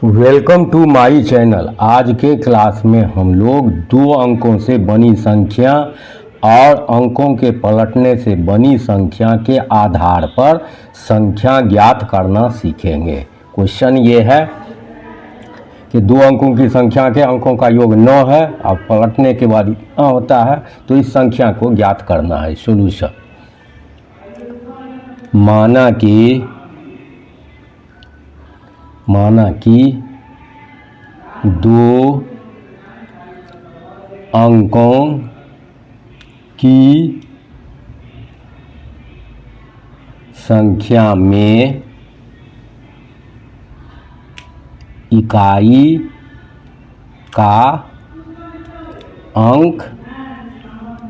Welcome to my channel. आज के class में हम लोग 2 अंकों से बनी संख्या और अंकों के पलटने से बनी संख्या के आधार पर संख्या ज्ञात करना सीखेंगे। क्वेश्चन ये है कि 2 अंकों की संख्या के अंकों का योग 9 है और पलटने के बाद इतना होता है, तो इस संख्या को ज्ञात करना है। सॉल्यूशन: माना कि 2 अंकों की संख्या में इकाई का अंक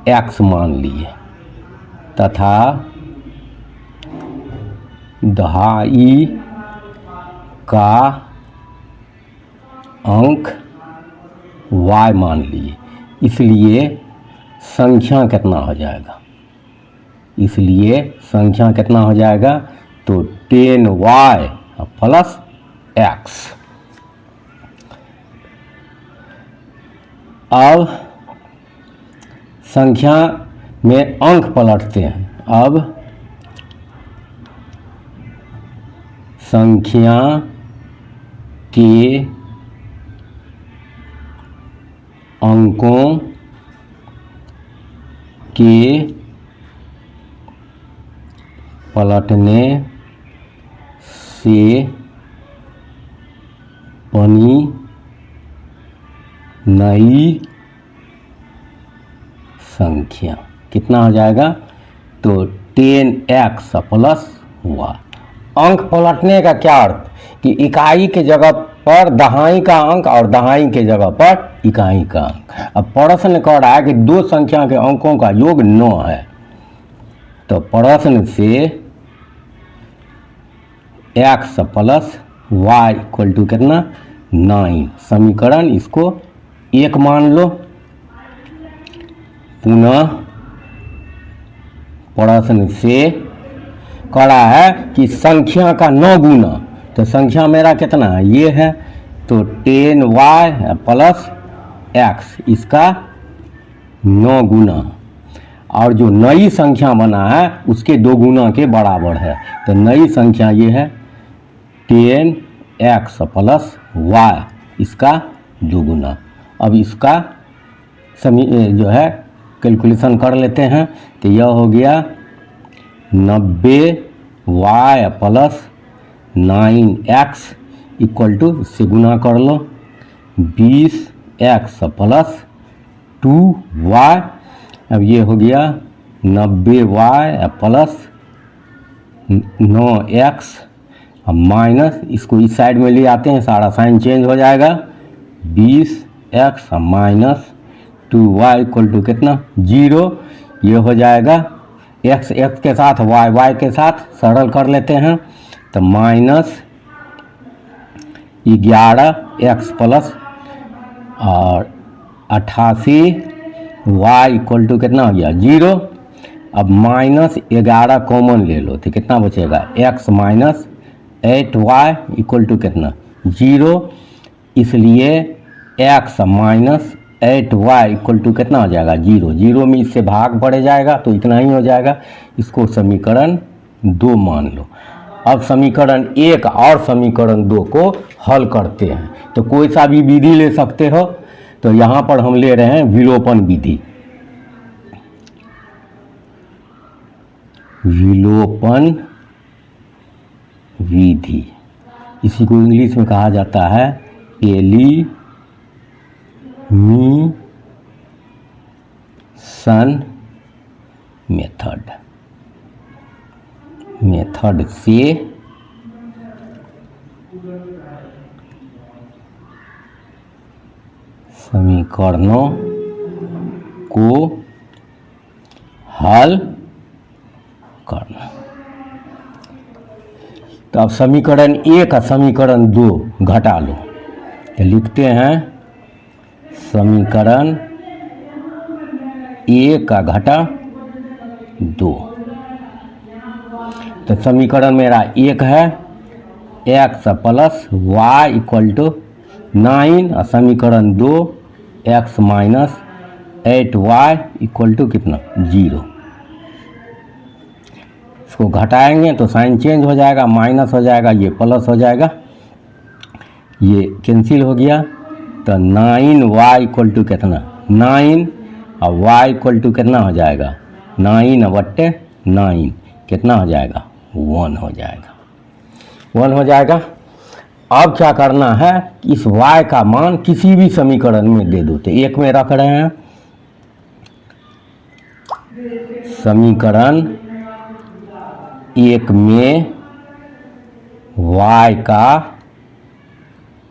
x मान लिए तथा दहाई का अंक y मान लिए। इसलिए संख्या कितना हो जाएगा? तो 10y प्लस x। अब संख्या में अंक पलटते हैं। अब संख्या के अंकों के पलटने से बनी नई संख्या कितना हो जाएगा? तो 10x प्लस y। अंक पलटने का क्या अर्थ कि इकाई के जगह पर दहाई का अंक और दहाई के जगह पर इकाई का अंक। अब प्रश्न कह रहा है कि 2 संख्या के अंकों का योग 9 है, तो प्रश्न से x plus y equal to कितना? 9। समीकरण इसको 1 मान लो। पुनः प्रश्न से कह रहा है कि संख्या का 9 गुना, तो संख्या मेरा कितना है? ये है, तो 10y प्लस x, इसका 9 गुना, और जो नई संख्या बना है उसके 2 गुना के बराबर है। तो नई संख्या ये है 10x प्लस y, इसका 2 गुना। अब इसका जो है कैलकुलेशन कर लेते हैं। तो यह हो गया 90y plus 9x equal to, इससे गुना कर लो, 20x प्लस 2y। अब ये हो गया 90y प्लस 9x, अब माइनस, इसको इस साइड में ले आते हैं, सारा साइन चेंज हो जाएगा। 20x minus 2y equal to कितना? 0। ये हो जाएगा x के साथ y के साथ सरल कर लेते हैं, तो माइनस 11x प्लस और 88y इक्वल टू कितना हो गया? 0। अब माइनस 11 कॉमन ले लो, तो कितना बचेगा? x minus 8y equal to कितना? 0। इसलिए x minus 8y equal to कितना हो जाएगा? 0। 0 में इससे भाग पड़ जाएगा, तो इतना ही हो जाएगा। इसको समीकरण 2 मान लो। अब समीकरण 1 और समीकरण 2 को हल करते हैं। तो कोई सा भी विधि ले सकते हो, तो यहाँ पर हम ले रहे हैं विलोपन विधि। विलोपन विधि, इसी को इंग्लिश में कहा जाता है एलिमिनेशन मेथड से समीकरणों को हल करना। तो अब समीकरण 1 और समीकरण 2 घटा लो, तो लिखते हैं समीकरण 1 का घटा 2। तो समीकरण मेरा 1 है, x plus y equal to 9 और समीकरण 2 x minus 8y equal to कितना 0। इसको घटाएंगे तो साइन चेंज हो जाएगा, माइनस हो जाएगा, ये प्लस हो जाएगा, ये कैंसिल हो गया। तो 9y इक्वल टू कितना 9 और y इक्वल टू कितना हो जाएगा 9/9 कितना हो जाएगा 1 हो जाएगा, 1 हो जाएगा। अब क्या करना है, इस y का मान किसी भी समीकरण में दे दो। तो एक में रख रहे हैं, समीकरण 1 में y का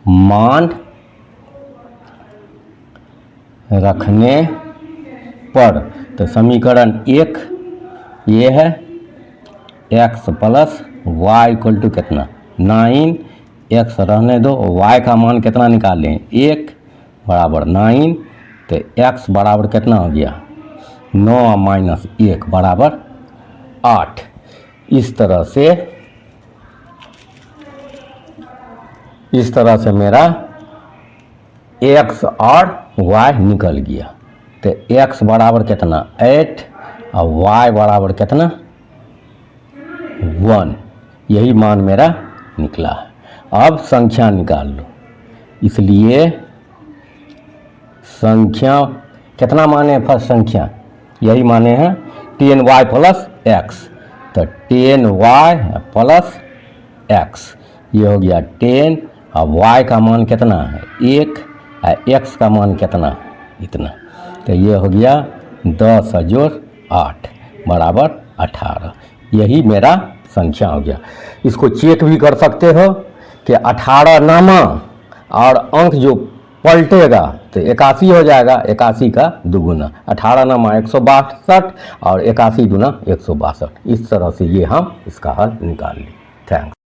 मान रखने पर, तो समीकरण 1 ये है x plus y equal to कितना 9, x रहने दो, y का मान कितना निकालें 1 बराबर 9, तो x बराबर कितना हो गया 9 माइनस 1 बराबर 8। इस तरह से मेरा x और y निकल गया। तो x बराबर कितना 8 और y बराबर कितना 1, यही मान मेरा निकला है। अब संख्या निकाल लो, इसलिए संख्या कितना माने फर्स्ट संख्या, यही माने हैं 10y प्लस x, तो 10y प्लस x ये हो गया 10, और y का मान कितना है 1 और x का मान कितना इतना, तो ये हो गया 10 जोड़ 8 बराबर 18, यही मेरा संख्या हो गया। इसको चेक भी कर सकते हो कि 18 नामा और अंक जो पलटेगा तो 81 हो जाएगा, 81 का दुगुना, 18 नामा 162 और 81 गुना 162। इस तरह से ये हम इसका हल निकाल लें। थैंक्स।